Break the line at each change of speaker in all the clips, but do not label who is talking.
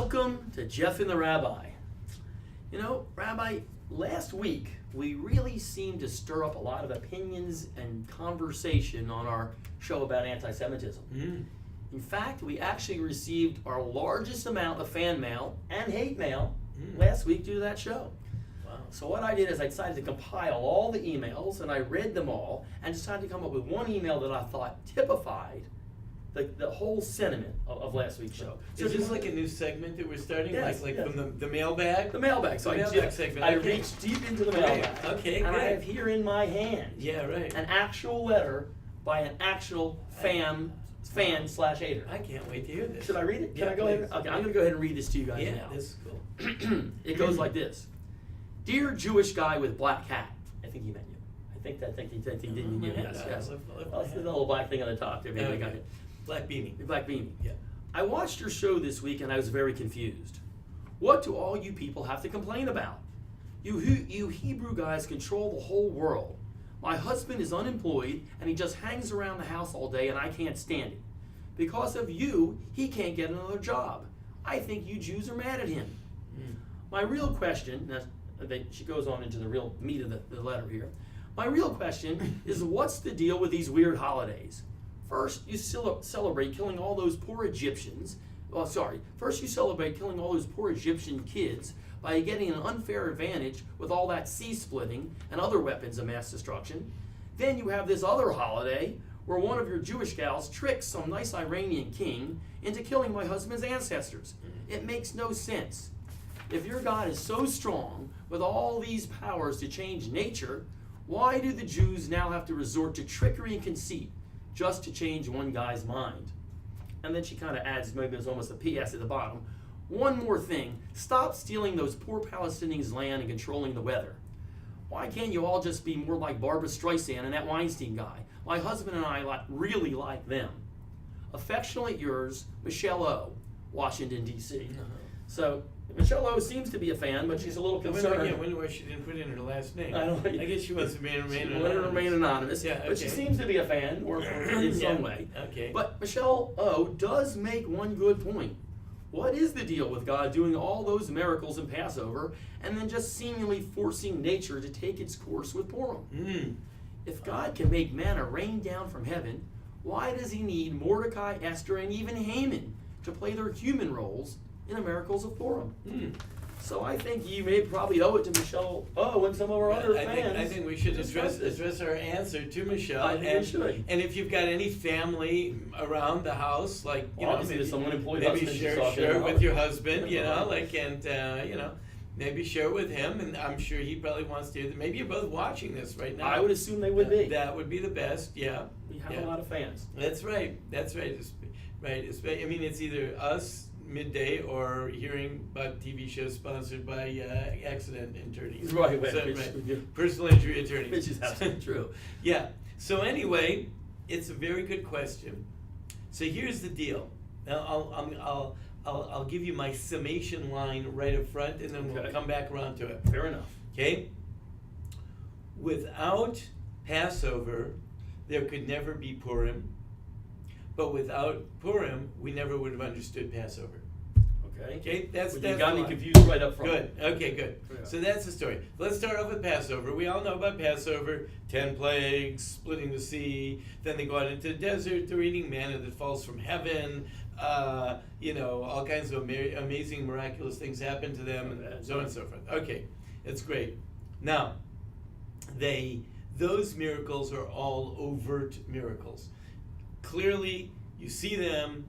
Welcome to Jeff and the Rabbi. You know, Rabbi, last week we really seemed to stir up a lot of opinions and conversation on our show about anti-Semitism. In fact, we actually received our largest amount of fan mail and hate mail last week due to that show.
Wow.
So what I did is I decided to compile all the emails, and I read them all, and decided to come up with one email that I thought typified the whole sentiment of last week's show.
So is this like a new segment that we're starting?
Yes,
like
yes.
from the mailbag?
The mailbag. So
The mailbag segment.
I
Okay.
reached deep into the
Great.
mailbag.
Okay,
and I
good.
have here in my hand
Yeah, right.
an actual letter by an actual fan slash hater.
I can't wait to hear this.
Should I read it? Can
Yeah,
I go ahead?
please.
Okay, I'm going to go ahead and read this to you guys
Yeah,
now.
this is cool.
It goes like this: Dear Jewish guy with black hat. I think he meant you. I think he didn't mean you. Yes, yes. Well, it's the little black thing on the top there. Maybe I got
Okay.
it.
Black beanie.
Black beanie.
Yeah.
I watched your show this week and I was very confused. What do all you people have to complain about? You Hebrew guys control the whole world. My husband is unemployed and he just hangs around the house all day and I can't stand it. Because of you, he can't get another job. I think you Jews are mad at him. My real question, she goes on into the real meat of the letter here. My real question is, what's the deal with these weird holidays? First, you celebrate killing all those poor Egyptians. First you celebrate killing all those poor Egyptian kids by getting an unfair advantage with all that sea splitting and other weapons of mass destruction. Then you have this other holiday where one of your Jewish gals tricks some nice Iranian king into killing my husband's ancestors. It makes no sense. If your God is so strong with all these powers to change nature, why do the Jews now have to resort to trickery and conceit just to change one guy's mind? And then she kind of adds, maybe there's almost a PS at the bottom, one more thing, stop stealing those poor Palestinians' land and controlling the weather. Why can't you all just be more like Barbara Streisand and that Weinstein guy? My husband and I really like them. Affectionately yours, Michelle O., Washington, D.C. So Michelle O. seems to be a fan, but she's a little concerned.
I wonder why she didn't put in her last name.
I don't know.
I guess she wants to remain
She
anonymous.
wanted to remain anonymous,
Yeah,
but she
okay.
seems to be a fan, or in some way.
Okay.
But Michelle O. does make one good point. What is the deal with God doing all those miracles in Passover and then just seemingly forcing nature to take its course with Purim? If God can make manna rain down from heaven, why does he need Mordecai, Esther, and even Haman to play their human roles in the miracles of Purim? So I think you may probably owe it to Michelle O. and some of our other fans.
I think we should
to discuss this.
address our answer to Michelle.
I think we should.
And if you've got any family around the house, like
Well, obviously there's some unemployed
maybe
husbands
share
talking
it
about.
with your husband, you know,
Right.
maybe share it with him, and I'm sure he probably wants to hear that. Maybe you're both watching this right now.
I would assume they would be.
That would be the best, yeah.
We have
Yeah.
a lot of fans.
That's right. I mean, it's either us midday or hearing about TV shows sponsored by accident attorneys.
Right,
Personal injury attorneys.
Which is absolutely true.
Yeah. So anyway, it's a very good question. So here's the deal. Now I'll give you my summation line right up front, and then we'll
Okay.
come back around to it.
Fair enough.
Okay. Without Passover, there could never be Purim. But without Purim, we never would have understood Passover.
Okay.
Okay, that's
Well,
that's
you got
the
me
line.
confused right up front.
Good. Okay, good.
Yeah.
So that's the story. Let's start off with Passover. We all know about Passover: 10 plagues, splitting the sea. Then they go out into the desert. They're eating manna that falls from heaven. All kinds of amazing, miraculous things happen to them, and so on and so forth. Okay, that's great. Now, those miracles are all overt miracles. Clearly, you see them.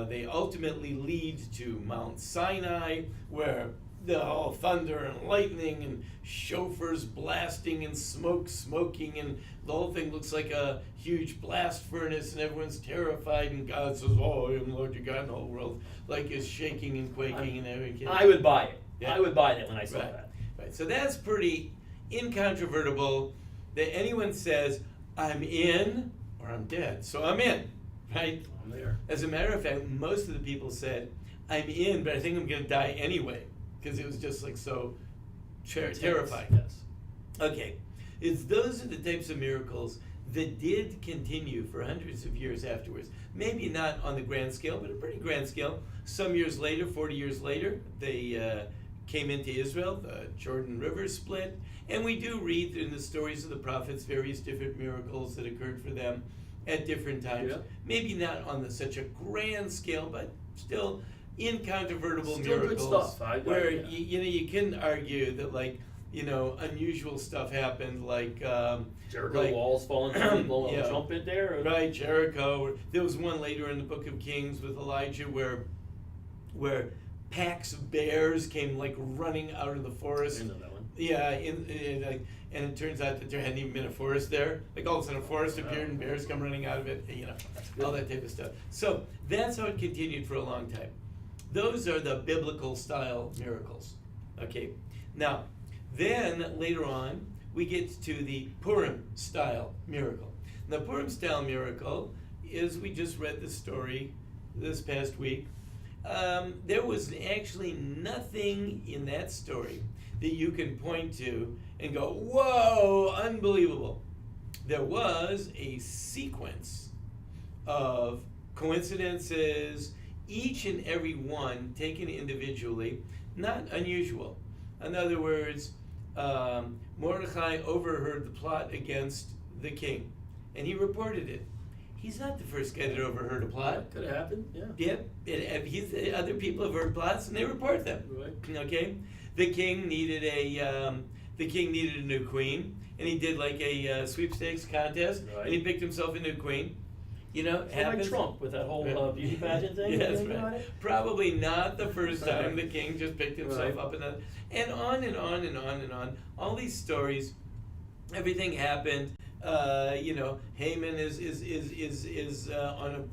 They ultimately lead to Mount Sinai, where the whole thunder and lightning and shofars blasting and smoke smoking, and the whole thing looks like a huge blast furnace, and everyone's terrified, and God says, "Oh, I am Lord your God," and the whole world is shaking and quaking and everything.
I would buy it.
Yeah.
I would buy that when I saw
Right.
that.
Right. So that's pretty incontrovertible that anyone says, "I'm in," or "I'm dead." So I'm in, right?
I'm there.
As a matter of fact, most of the people said, "I'm in, but I think I'm going to die anyway," because it was just like so terrifying.
Yes.
Okay, those are the types of miracles that did continue for hundreds of years afterwards. Maybe not on the grand scale, but a pretty grand scale. Some years later, 40 years later, they came into Israel, the Jordan River split, and we do read in the stories of the prophets various different miracles that occurred for them at different times.
Yeah.
Maybe not on such a grand scale, but still incontrovertible
Still good
miracles.
stuff.
Where
yeah.
you can argue that, like, unusual stuff happened, like
Jericho
like,
walls falling down, blowing
yeah.
a trumpet there. Or,
right, Jericho. There was one later in the book of Kings with Elijah where packs of bears came like running out of the forest.
I know that one.
Yeah, and it turns out that there hadn't even been a forest there. Like all of a sudden a forest appeared and bears come running out of it, all that type of stuff. So that's how it continued for a long time. Those are the biblical style miracles. Okay, now then later on we get to the Purim style miracle. The Purim style miracle is, we just read the story this past week. There was actually nothing in that story that you can point to and go, whoa, unbelievable. There was a sequence of coincidences, each and every one taken individually, not unusual. In other words, Mordecai overheard the plot against the king, and he reported it. He's not the first guy that overheard a plot.
Could have happened, yeah.
Yep, other people have heard plots and they report them.
Right.
Okay, the king needed a new queen, and he did like a sweepstakes contest,
Right.
and he picked himself a new queen.
So like Trump with that whole beauty pageant thing.
Yes,
you think about
right.
it?
Probably not the first time the king just picked himself
Right.
up, and on and on and on and on. All these stories, everything happened. Haman is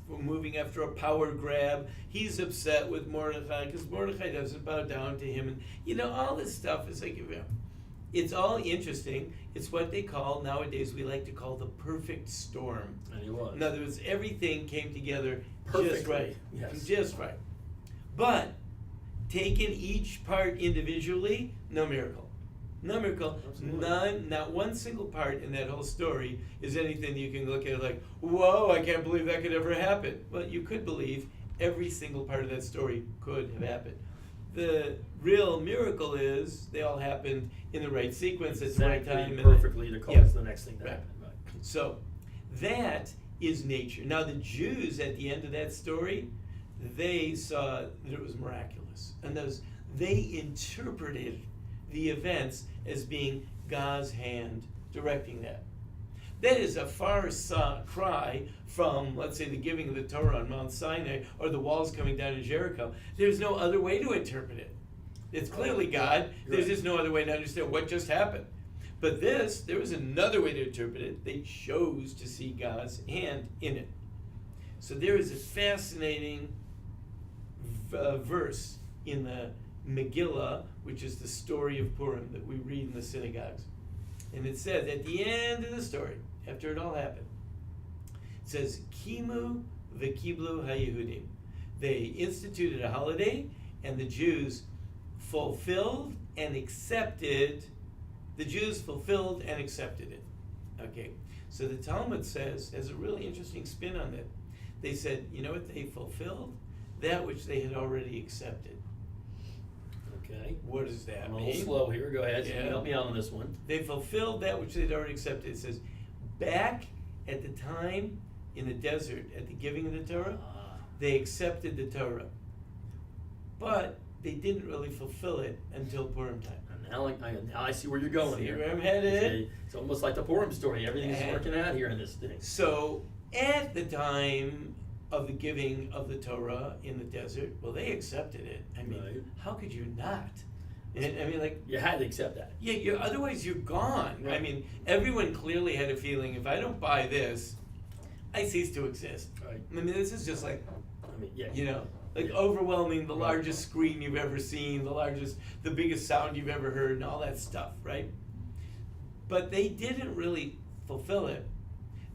moving after a power grab. He's upset with Mordecai because Mordecai doesn't bow down to him, and all this stuff is like, it's all interesting. It's what they call nowadays, we like to call the perfect storm.
And he was.
In other words, everything came together just
Perfectly,
right.
yes.
Just right. But taken each part individually, no miracle. No miracle.
Absolutely.
Not one single part in that whole story is anything you can look at like, whoa, I can't believe that could ever happen. Well, you could believe every single part of that story could have happened. The real miracle is they all happened in the right sequence at the right time.
Perfectly to cause the next thing to
Right.
happen. Right.
So that is nature. Now the Jews at the end of that story, they saw that it was miraculous. And they interpreted the events as being God's hand directing that. That is a far cry from, let's say, the giving of the Torah on Mount Sinai or the walls coming down in Jericho. There's no other way to interpret it. It's clearly God. There's just no other way to understand what just happened. But there was another way to interpret it. They chose to see God's hand in it. So there is a fascinating verse in the Megillah, which is the story of Purim that we read in the synagogues. And it says, at the end of the story, after it all happened, it says, Kimu v'kiblu haYehudim. They instituted a holiday, and the Jews fulfilled and accepted. The Jews fulfilled and accepted it. Okay, so the Talmud has a really interesting spin on it. They said, you know what they fulfilled? That which they had already accepted.
Okay.
What does that
I'm a
mean?
little slow here. Go ahead.
Yeah.
Help me out on this one.
They fulfilled that which they'd already accepted. It says, back at the time in the desert, at the giving of the Torah, they accepted the Torah. But they didn't really fulfill it until Purim time.
And now I see where you're going
See
here.
where I'm headed?
It's almost like the Purim story. Everything's working out here in this thing.
So at the time of the giving of the Torah in the desert, well, they accepted it. I mean,
Right.
how could you not? I mean, like,
You had to accept that.
yeah, otherwise you're gone.
Right.
I mean, everyone clearly had a feeling, if I don't buy this, I cease to exist.
Right.
I mean, this is just like,
I mean, yeah.
like
Yeah.
overwhelming, the largest screen you've ever seen, the biggest sound you've ever heard, and all that stuff, right? But they didn't really fulfill it.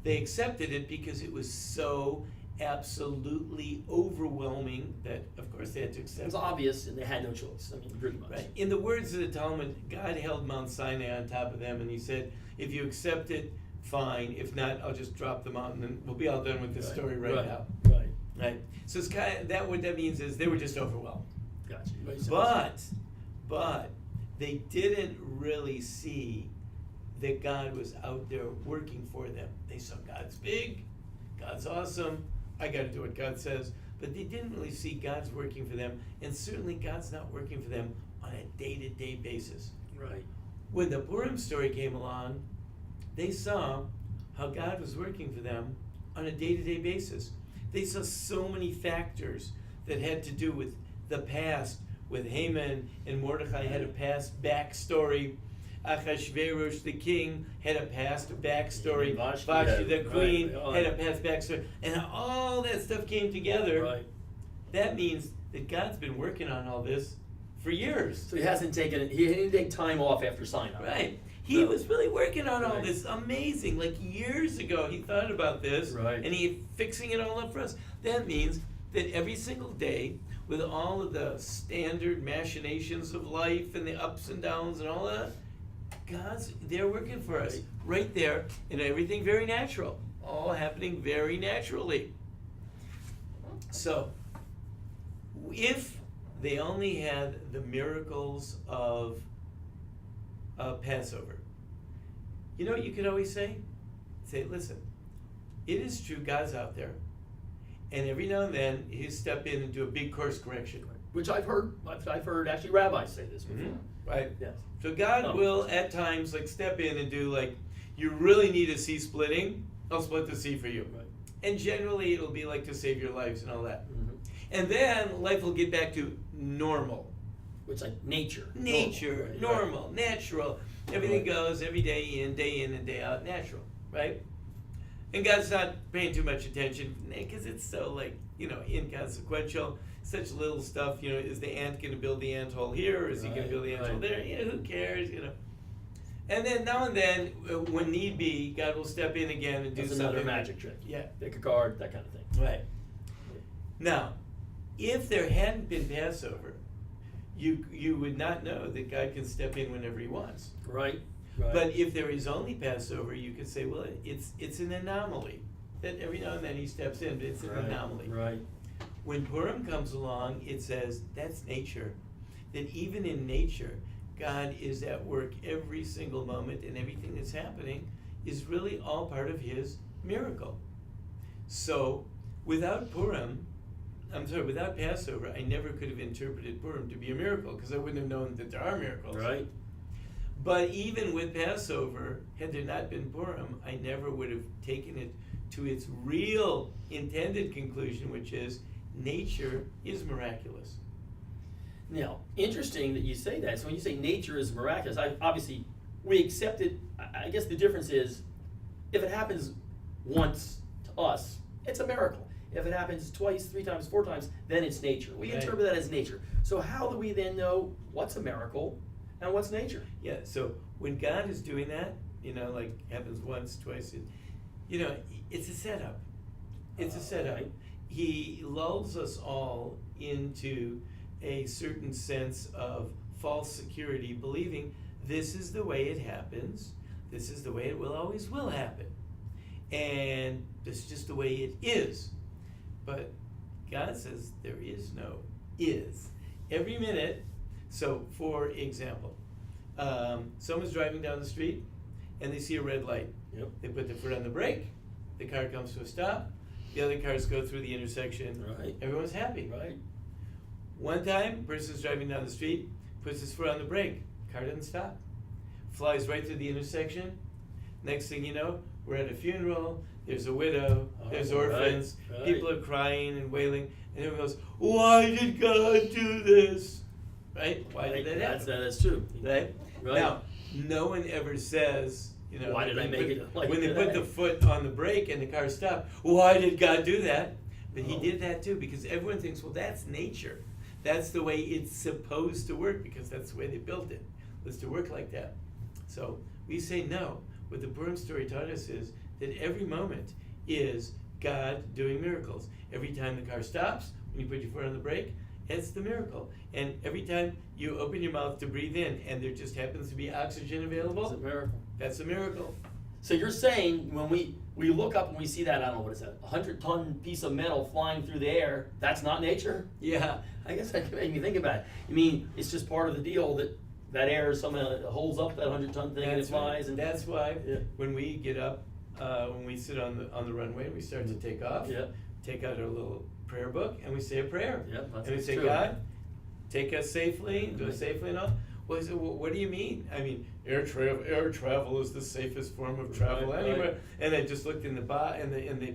They accepted it because it was so absolutely overwhelming that, of course, they had to
It
accept
was
it.
obvious, and they had no choice. I mean, pretty much.
Right. In the words of the Talmud, God held Mount Sinai on top of them, and he said, if you accept it, fine. If not, I'll just drop them out and then we'll be all done with this story right now.
Right.
Right. So it's kind of that. What that means is they were just overwhelmed.
Gotcha.
But they didn't really see that God was out there working for them. They saw God's big, God's awesome. I got to do what God says. But they didn't really see God's working for them, and certainly God's not working for them on a day-to-day basis.
Right.
When the Purim story came along, they saw how God was working for them on a day-to-day basis. They saw so many factors that had to do with the past, with Haman and Mordecai had a past backstory. Achashverosh the king had a past backstory. Vashti the queen had a past backstory. And all that stuff came together.
Right.
That means that God's been working on all this for years.
So he didn't take time off after Sinai.
Right. He was really working on all
Right.
this amazing, like years ago he thought about this.
Right.
And he fixing it all up for us. That means that every single day, with all of the standard machinations of life and the ups and downs and all that, God's there working for us. Right there, and everything very natural. All happening very naturally. So, if they only had the miracles of Passover, you know what you could always say? Say, listen, it is true God's out there, and every now and then he'll step in and do a big course correction.
Which I've heard actually rabbis say this before.
Right?
Yes.
So God will at times like step in and do like, you really need a sea splitting, I'll split the sea for you.
Right.
And generally it'll be like to save your lives and all that.
Mm-hmm.
And then life will get back to normal.
Which like nature.
Normal, natural. Everything
Right.
goes every day in and day out, natural, right? And God's not paying too much attention because it's so like, inconsequential. Such little stuff, is the ant going to build the ant hole here or is he going to build the ant hole there? Who cares, And then now and then, when need be, God will step in again and do
That's
something.
another magic trick.
Yeah.
Pick a card, that kind of thing.
Right. Now, if there hadn't been Passover, you would not know that God can step in whenever he wants.
Right.
But if there is only Passover, you could say, well, it's an anomaly. That every now and then he steps in, but it's an anomaly.
Right.
When Purim comes along, it says that's nature. That even in nature, God is at work every single moment, and everything that's happening is really all part of his miracle. So, without Passover, I never could have interpreted Purim to be a miracle, because I wouldn't have known that there are miracles.
Right.
But even with Passover, had there not been Purim, I never would have taken it to its real intended conclusion, which is nature is miraculous.
Now, interesting that you say that. So when you say nature is miraculous, obviously we accept it. I guess the difference is if it happens once to us, it's a miracle. If it happens twice, 3 times, 4 times, then it's nature. We interpret that as nature. So how do we then know what's a miracle and what's nature?
Yeah, so when God is doing that, like happens once, twice, it's a setup. It's a setup.
Right.
He lulls us all into a certain sense of false security, believing this is the way it happens, this is the way it always will happen, and this is just the way it is. But God says there is no is. Every minute, so for example, someone's driving down the street and they see a red light.
Yep.
They put their foot on the brake, the car comes to a stop, the other cars go through the intersection,
Right.
everyone's happy.
Right.
One time, person's driving down the street, puts his foot on the brake, car doesn't stop. Flies right through the intersection. Next thing you know, we're at a funeral, there's a widow, there's orphans,
right.
people are crying and wailing, and everyone goes, why did God do this? Right? Why did that happen?
That's true.
Right?
Right.
Now, no one ever says,
Why did I make it like
when they
that?
put the foot on the brake and the car stopped, why did God do that? But he did that too, because everyone thinks, well, that's nature. That's the way it's supposed to work, because that's the way they built it, was to work like that. So we say no. What the Purim story taught us is that every moment is God doing miracles. Every time the car stops, when you put your foot on the brake, it's the miracle. And every time you open your mouth to breathe in and there just happens to be oxygen available,
It's a miracle.
that's a miracle.
So you're saying when we look up and we see that, I don't know, what is that, 100-ton piece of metal flying through the air, that's not nature?
Yeah.
I guess that made me think about it. You mean it's just part of the deal that air somehow holds up that 100-ton thing and it flies? And
that's why
yeah.
when we get up, when we sit on the runway and we start to take off,
Yeah.
take out our little prayer book and we say a prayer.
Yeah, that's
and we say,
true.
God, take us safely, do us
Right.
safely and all. Well, he said, well, what do you mean? I mean, air travel is the safest form of travel
Right,
anywhere.
right.
And I just looked in the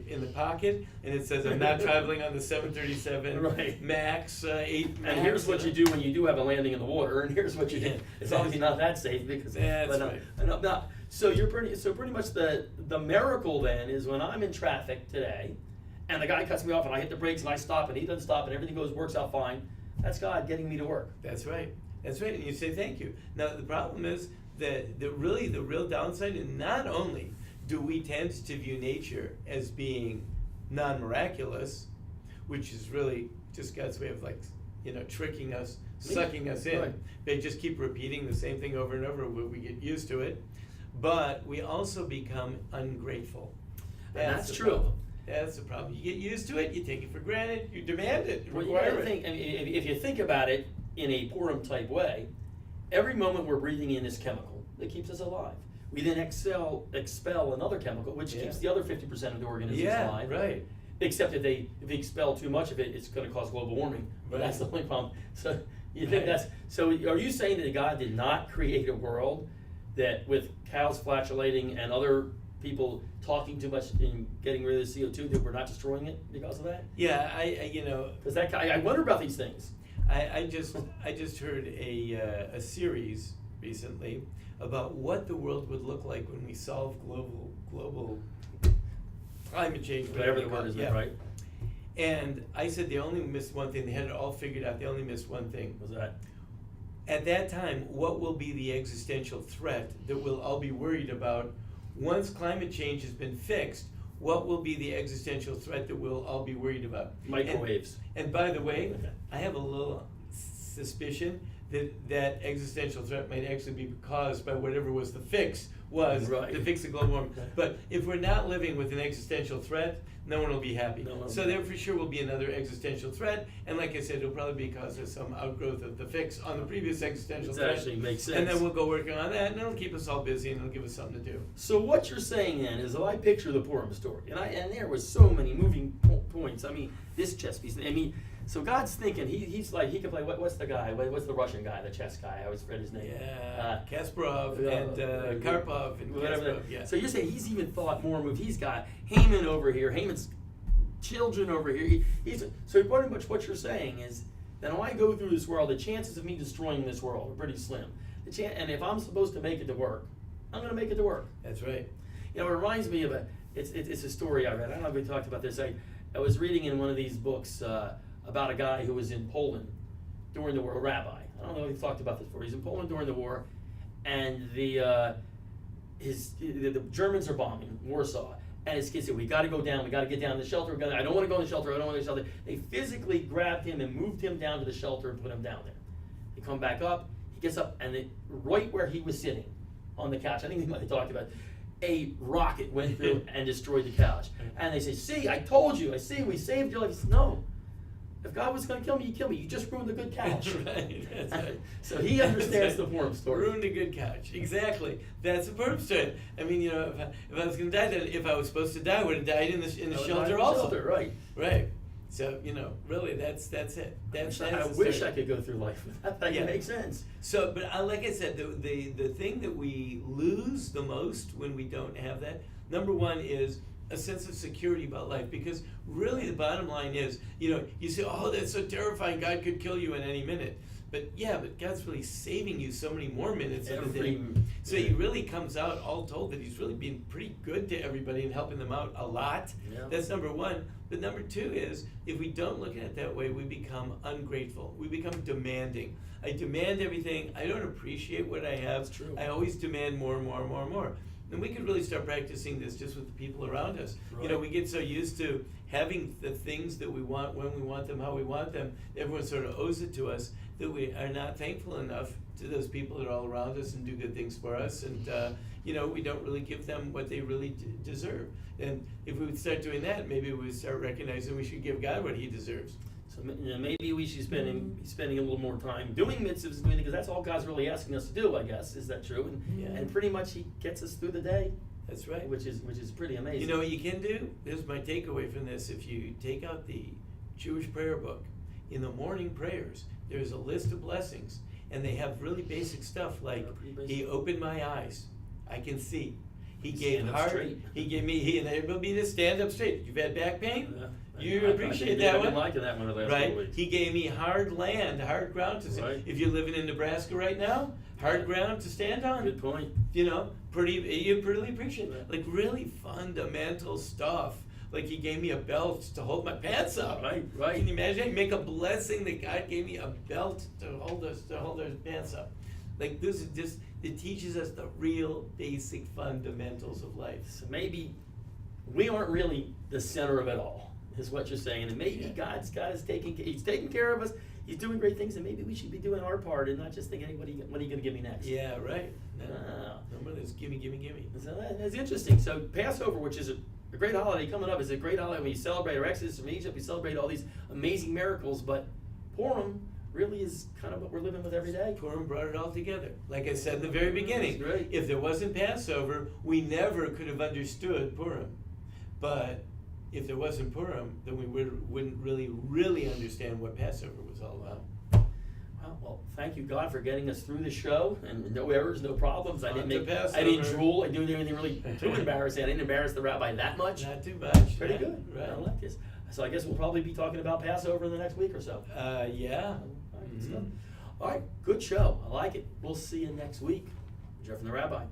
in the pocket, and it says I'm not traveling on the 737
Right.
Max 8 Max.
And here's what you do when you do have a landing in the water, and here's what you do. It's obviously not that safe because
That's
but,
right.
no, so pretty much the miracle then is when I'm in traffic today, and the guy cuts me off, and I hit the brakes, and I stop, and he doesn't stop, and everything works out fine. That's God getting me to work.
That's right. That's right. And you say thank you. Now the problem is that the real downside is not only do we tend to view nature as being non-miraculous, which is really just God's way of tricking us, sucking us in.
Right.
They just keep repeating the same thing over and over. We get used to it, but we also become ungrateful.
And that's
the
true.
problem. That's the problem. You get used to it. You take it for granted. You demand it. You
Well, you
require
gotta
it.
think, I mean, if you think about it in a Purim type way, every moment we're breathing in this chemical that keeps us alive. We then expel another chemical, which
Yeah.
keeps the other 50% of the organisms
Yeah,
alive.
right.
Except if they expel too much of it, it's going to cause global warming. But that's the only problem. So you think
Right.
so? Are you saying that God did not create a world that with cows flatulating and other people talking too much and getting rid of the CO2 that we're not destroying it because of that?
Yeah,
Because I wonder about these things.
I just heard a series recently about what the world would look like when we solve global climate change,
Whatever the
you call
word
it.
is,
Yeah.
right?
And I said they only missed one thing. They had it all figured out. They only missed one thing.
Was that?
At that time, what will be the existential threat that we'll all be worried about once climate change has been fixed? What will be the existential threat that we'll all be worried about?
Microwaves.
And by the way,
Okay.
I have a little suspicion that existential threat might actually be caused by whatever was the fix
Right.
to fix the global warming.
Okay.
But if we're not living with an existential threat, no one will be happy.
No one will
So
be
there for sure will be another existential threat, and like I said, it'll probably be because of some outgrowth of the fix on the previous existential
It
threat.
actually makes sense.
And then we'll go working on that, and it'll keep us all busy, and it'll give us something to do.
So what you're saying then is, I picture the Purim story, and there was so many moving points. I mean, this chess piece. I mean, so God's thinking he's like he can play. What's the guy? What's the Russian guy? The chess guy? I always forget his name.
Yeah, Kasparov and Karpov and
whatever.
Kasparov, yeah.
So you're saying he's even thought more moves. He's got Haman over here. Haman's children over here. So pretty much what you're saying is that when I go through this world, the chances of me destroying this world are pretty slim. And if I'm supposed to make it to work, I'm going to make it to work.
That's right.
You know, it reminds me of it's a story I read. I don't know if we talked about this. I was reading in one of these books about a guy who was in Poland during the war, a rabbi. I don't know if he talked about this before. He's in Poland during the war, and the Germans are bombing Warsaw. And his kids said, we got to go down. We got to get down to the shelter. I don't want to go in the shelter. I don't want to go in the shelter. They physically grabbed him and moved him down to the shelter and put him down there. They come back up. He gets up, and right where he was sitting on the couch, I think we might have talked about it, a rocket went through and destroyed the couch. And they say, see, I told you. We saved your life. He said, no. If God was going to kill me, you kill me. You just ruined a good couch.
That's right.
So he understands the Purim story.
Ruined a good couch. Exactly. That's a Purim story. I mean, you know, if I was going to die, then if I was supposed to die, I would have died in the shelter also.
Shelter, right.
Right. So, you know, really, that's it.
I wish I could go through life with that. That
Yeah.
makes sense.
So, but like I said, the thing that we lose the most when we don't have that, number one is a sense of security about life, because really the bottom line is, you know, you say, oh, that's so terrifying, God could kill you in any minute. But yeah, but God's really saving you so many more minutes in the day. So he really comes out all told that he's really being pretty good to everybody and helping them out a lot.
Yeah.
That's number one. But number two is, if we don't look at it that way, we become ungrateful. We become demanding. I demand everything. I don't appreciate what I have.
That's true.
I always demand more and more and more and more. And we could really start practicing this just with the people around us. You know,
Right.
we get so used to having the things that we want, when we want them, how we want them. Everyone sort of owes it to us, that we are not thankful enough to those people that are all around us and do good things for us. And, you know, we don't really give them what they really deserve. And if we would start doing that, maybe we would start recognizing we should give God what he deserves.
So you know, maybe we should be spending a little more time doing mitzvahs, because that's all God's really asking us to do, I guess. Is that true? And,
Yeah.
and pretty much He gets us through the day,
That's right.
which is pretty amazing.
You know what you can do? Here's my takeaway from this. If you take out the Jewish prayer book, in the morning prayers, there's a list of blessings, and they have really basic stuff like,
Yeah, pretty basic.
He opened my eyes, I can see. He
Stand
gave
up
heart,
straight.
he gave me, he enabled me to stand up straight. You've had back pain? You
I
appreciate
think
that
I've
one?
been liking that one the last
Right?
couple weeks.
He gave me hard land, hard ground to stand.
Right.
If you're living in Nebraska right now, hard ground to stand on.
Good point.
You know, you pretty appreciate
Right.
like really fundamental stuff. Like he gave me a belt to hold my pants up.
Right, right.
Can you imagine? Make a blessing that God gave me a belt to hold our pants up. Like this is just, it teaches us the real basic fundamentals of life.
So maybe we aren't really the center of it all, is what you're saying. And maybe
Yeah.
God is He's taking care of us. He's doing great things, and maybe we should be doing our part and not just thinking, hey, what are you going to give me next?
Yeah, right. No,
Wow.
no more of this gimme.
So that's interesting. So Passover, which is a great holiday coming up, is a great holiday when you celebrate our exodus from Egypt. We celebrate all these amazing miracles, but Purim really is kind of what we're living with every day.
Purim brought it all together. Like I said in the very beginning,
That's right.
if there wasn't Passover, we never could have understood Purim. But if there wasn't Purim, then we wouldn't really understand what Passover was all about.
Well, thank you, God, for getting us through the show, and no errors, no problems. I
On
didn't
to
make, I
Passover.
didn't drool. I didn't do anything really too embarrassing. I didn't embarrass the rabbi that much.
Not too much.
Pretty
yeah,
good.
Right.
I like this. So I guess we'll probably be talking about Passover in the next week or so.
Yeah.
All right, good
Mhm.
stuff. All right, good show. I like it. We'll see you next week. Jeff and the Rabbi.